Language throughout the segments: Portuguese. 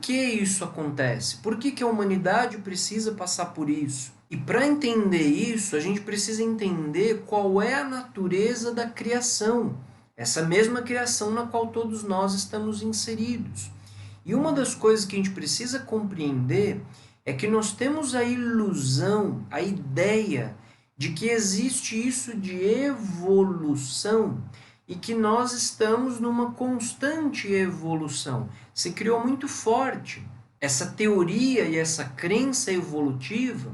que isso acontece? Por que a humanidade precisa passar por isso? E para entender isso, a gente precisa entender qual é a natureza da criação, essa mesma criação na qual todos nós estamos inseridos. E uma das coisas que a gente precisa compreender é que nós temos a ilusão, a ideia de que existe isso de evolução e que nós estamos numa constante evolução. Se criou muito forte essa teoria e essa crença evolutiva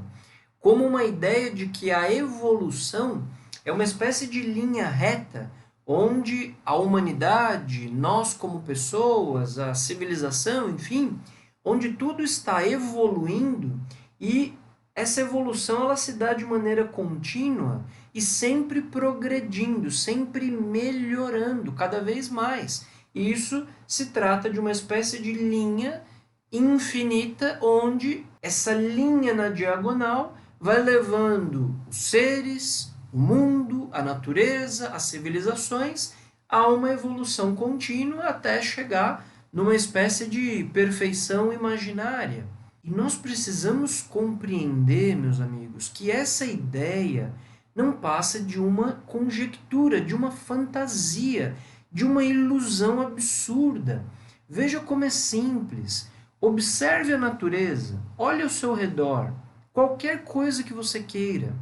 como uma ideia de que a evolução é uma espécie de linha reta onde a humanidade, nós como pessoas, a civilização, enfim, onde tudo está evoluindo e essa evolução ela se dá de maneira contínua e sempre progredindo, sempre melhorando cada vez mais. E isso se trata de uma espécie de linha infinita onde essa linha na diagonal vai levando os seres, o mundo, a natureza, as civilizações a uma evolução contínua até chegar numa espécie de perfeição imaginária. E nós precisamos compreender, meus amigos, que essa ideia não passa de uma conjectura, de uma fantasia, de uma ilusão absurda. Veja como é simples. Observe a natureza, olhe ao seu redor, qualquer coisa que você queira.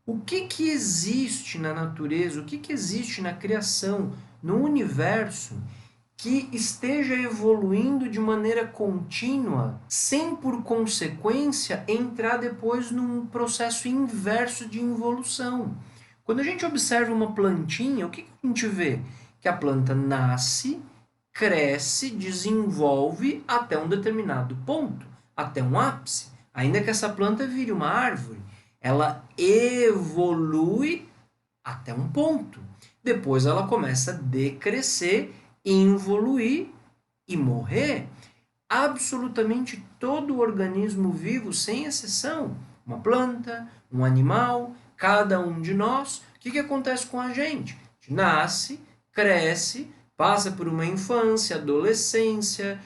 O que existe na natureza, o que existe na criação, no universo, que esteja evoluindo de maneira contínua, sem por consequência entrar depois num processo inverso de involução? Quando a gente observa uma plantinha, o que a gente vê? Que a planta nasce, cresce, desenvolve até um determinado ponto, até um ápice. Ainda que essa planta vire uma árvore, ela evolui até um ponto. Depois ela começa a decrescer, involuir e morrer. Absolutamente todo organismo vivo, sem exceção, uma planta, um animal, cada um de nós, o que acontece com a gente? A gente nasce, cresce, passa por uma infância, adolescência,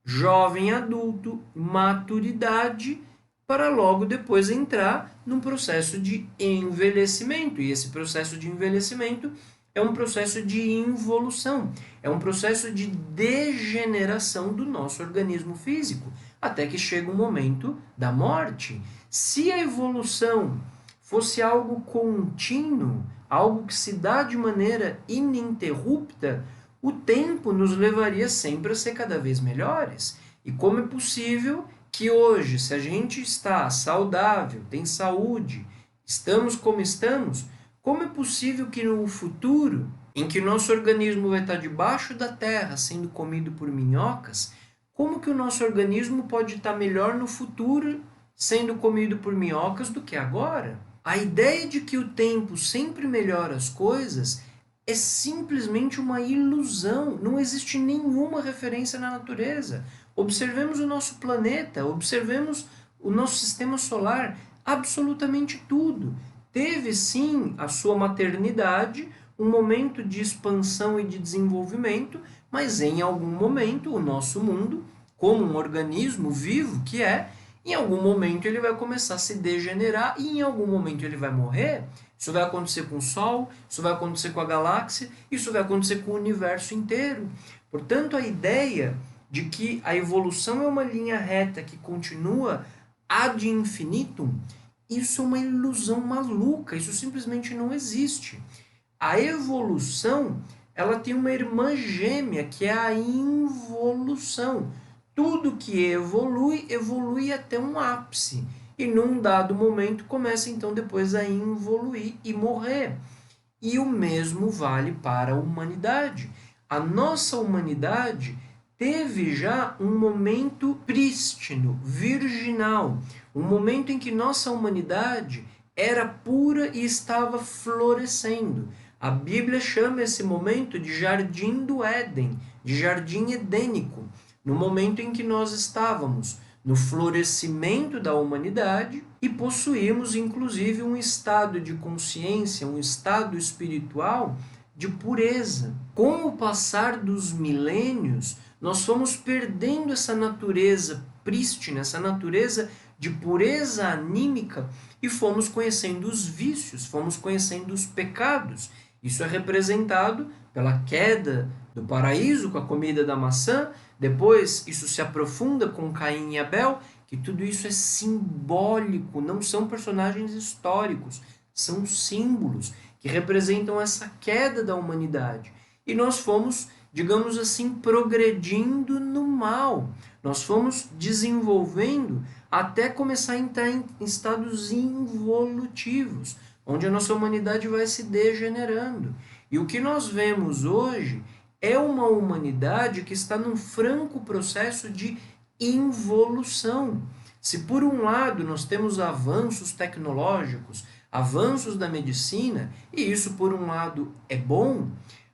jovem adulto, maturidade, para logo depois entrar num processo de envelhecimento. E esse processo de envelhecimento é um processo de involução, é um processo de degeneração do nosso organismo físico, até que chega o momento da morte. Se a evolução fosse algo contínuo, algo que se dá de maneira ininterrupta, o tempo nos levaria sempre a ser cada vez melhores. E como é possível que hoje, se a gente está saudável, tem saúde, estamos como estamos, como é possível que no futuro, em que nosso organismo vai estar debaixo da terra sendo comido por minhocas, como que o nosso organismo pode estar melhor no futuro sendo comido por minhocas do que agora? A ideia de que o tempo sempre melhora as coisas é simplesmente uma ilusão. Não existe nenhuma referência na natureza. Observemos o nosso planeta, observemos o nosso sistema solar, absolutamente tudo. Teve sim a sua maternidade, um momento de expansão e de desenvolvimento, mas em algum momento o nosso mundo, como um organismo vivo que é, em algum momento ele vai começar a se degenerar e em algum momento ele vai morrer. Isso vai acontecer com o Sol, isso vai acontecer com a galáxia, isso vai acontecer com o universo inteiro. Portanto, a ideia de que a evolução é uma linha reta que continua ad infinitum, isso é uma ilusão maluca, isso simplesmente não existe. A evolução, ela tem uma irmã gêmea, que é a involução. Tudo que evolui, evolui até um ápice. E num dado momento começa então depois a involuir e morrer. E o mesmo vale para a humanidade. A nossa humanidade teve já um momento prístino, virginal, um momento em que nossa humanidade era pura e estava florescendo. A Bíblia chama esse momento de Jardim do Éden, de Jardim Edênico, no momento em que nós estávamos no florescimento da humanidade e possuímos inclusive um estado de consciência, um estado espiritual de pureza. Com o passar dos milênios, nós fomos perdendo essa natureza prístina, essa natureza de pureza anímica, e fomos conhecendo os vícios, fomos conhecendo os pecados. Isso é representado pela queda do paraíso com a comida da maçã, depois isso se aprofunda com Caim e Abel, que tudo isso é simbólico, não são personagens históricos, são símbolos que representam essa queda da humanidade. E nós fomos, digamos assim, progredindo no mal. Nós fomos desenvolvendo até começar a entrar em estados involutivos, onde a nossa humanidade vai se degenerando. E o que nós vemos hoje é uma humanidade que está num franco processo de involução. Se por um lado nós temos avanços tecnológicos, avanços da medicina, e isso por um lado é bom,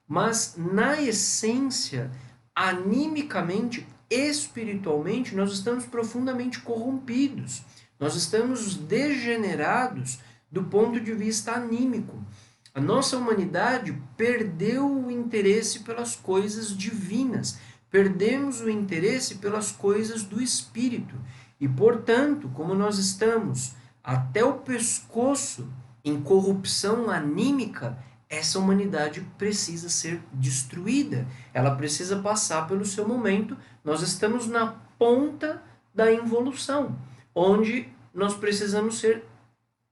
mas na essência, animicamente, espiritualmente, nós estamos profundamente corrompidos. Nós estamos degenerados do ponto de vista anímico. A nossa humanidade perdeu o interesse pelas coisas divinas, perdemos o interesse pelas coisas do espírito. E, portanto, como nós estamos até o pescoço em corrupção anímica, essa humanidade precisa ser destruída. Ela precisa passar pelo seu momento. Nós estamos na ponta da involução, onde nós precisamos ser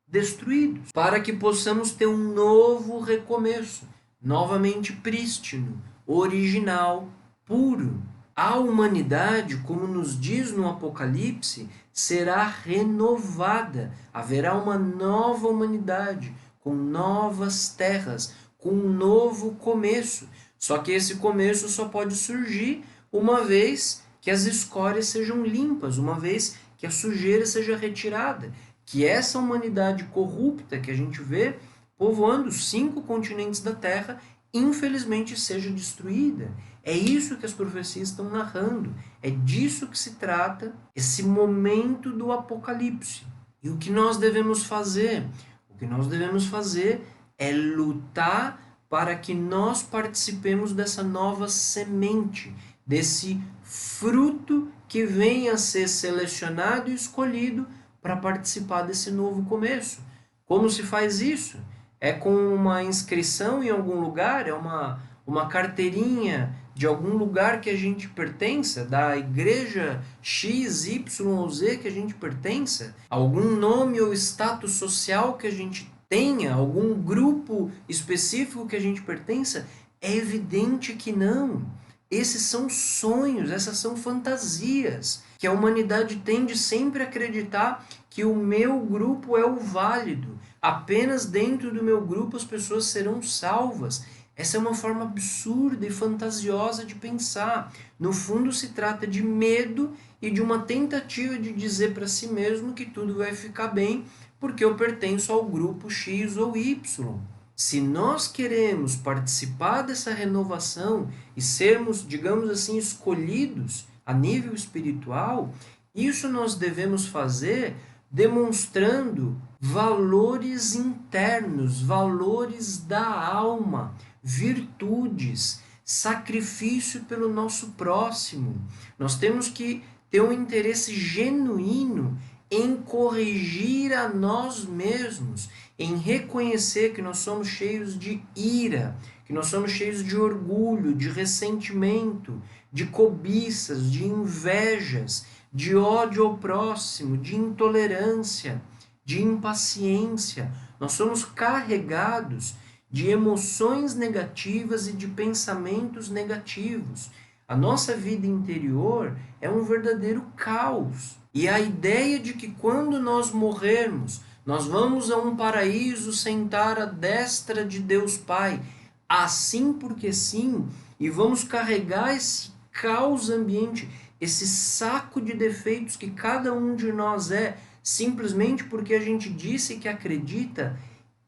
destruídos, para que possamos ter um novo recomeço, novamente prístino, original, puro. A humanidade, como nos diz no Apocalipse, será renovada. Haverá uma nova humanidade, com novas terras, com um novo começo. Só que esse começo só pode surgir uma vez que as escórias sejam limpas, uma vez que a sujeira seja retirada, que essa humanidade corrupta que a gente vê povoando os 5 continentes da Terra, infelizmente seja destruída. É isso que as profecias estão narrando. É disso que se trata esse momento do Apocalipse. E o que nós devemos fazer? O que nós devemos fazer é lutar para que nós participemos dessa nova semente, desse fruto que venha a ser selecionado e escolhido para participar desse novo começo. Como se faz isso? É com uma inscrição em algum lugar? É uma carteirinha de algum lugar que a gente pertença? Da igreja X, Y ou Z que a gente pertença? Algum nome ou status social que a gente tenha? Algum grupo específico que a gente pertença? É evidente que não. Esses são sonhos, essas são fantasias, que a humanidade tende sempre a acreditar que o meu grupo é o válido. Apenas dentro do meu grupo as pessoas serão salvas. Essa é uma forma absurda e fantasiosa de pensar. No fundo, se trata de medo e de uma tentativa de dizer para si mesmo que tudo vai ficar bem porque eu pertenço ao grupo X ou Y. Se nós queremos participar dessa renovação e sermos, digamos assim, escolhidos a nível espiritual, isso nós devemos fazer demonstrando valores internos, valores da alma, virtudes, sacrifício pelo nosso próximo. Nós temos que ter um interesse genuíno em corrigir a nós mesmos, em reconhecer que nós somos cheios de ira, que nós somos cheios de orgulho, de ressentimento, de cobiças, de invejas, de ódio ao próximo, de intolerância, de impaciência. Nós somos carregados de emoções negativas e de pensamentos negativos. A nossa vida interior é um verdadeiro caos. E a ideia de que quando nós morrermos, nós vamos a um paraíso sentar à destra de Deus Pai, assim porque sim, e vamos carregar esse caos ambiente, esse saco de defeitos que cada um de nós é, simplesmente porque a gente disse que acredita,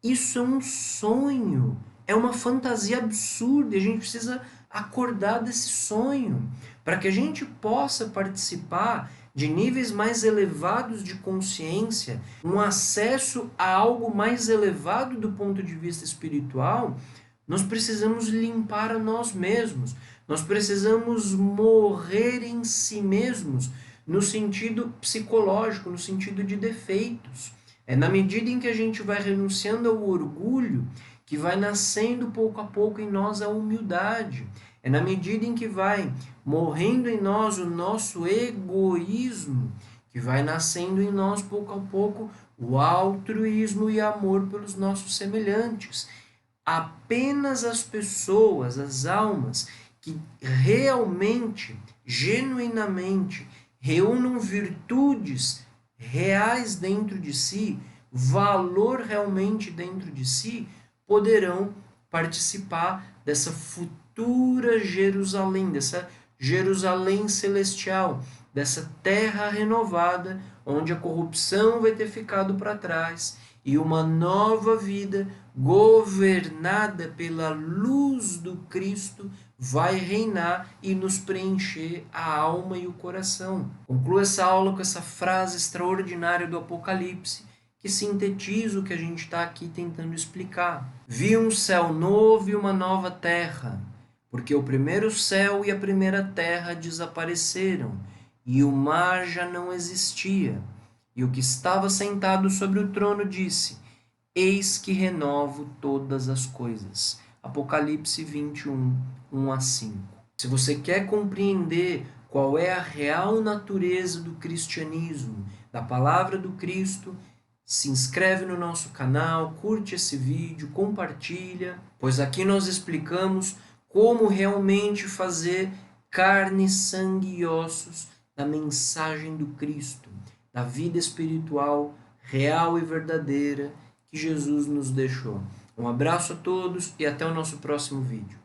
isso é um sonho, é uma fantasia absurda, e a gente precisa acordar desse sonho, para que a gente possa participar de níveis mais elevados de consciência, um acesso a algo mais elevado do ponto de vista espiritual, nós precisamos limpar a nós mesmos. Nós precisamos morrer em si mesmos, no sentido psicológico, no sentido de defeitos. É na medida em que a gente vai renunciando ao orgulho, que vai nascendo pouco a pouco em nós a humildade. É na medida em que vai morrendo em nós o nosso egoísmo, que vai nascendo em nós pouco a pouco o altruísmo e amor pelos nossos semelhantes. Apenas as pessoas, as almas que realmente, genuinamente, reúnam virtudes reais dentro de si, valor realmente dentro de si, poderão participar dessa futura Jerusalém, dessa Jerusalém celestial, dessa terra renovada, onde a corrupção vai ter ficado para trás e uma nova vida governada pela luz do Cristo vai reinar e nos preencher a alma e o coração. Concluo essa aula com essa frase extraordinária do Apocalipse, que sintetiza o que a gente está aqui tentando explicar. Vi um céu novo e uma nova terra, porque o primeiro céu e a primeira terra desapareceram, e o mar já não existia. E o que estava sentado sobre o trono disse: Eis que renovo todas as coisas. Apocalipse 21, 1 a 5. Se você quer compreender qual é a real natureza do cristianismo, da palavra do Cristo, se inscreve no nosso canal, curte esse vídeo, compartilha, pois aqui nós explicamos como realmente fazer carne, sangue e ossos da mensagem do Cristo, da vida espiritual real e verdadeira que Jesus nos deixou. Um abraço a todos e até o nosso próximo vídeo.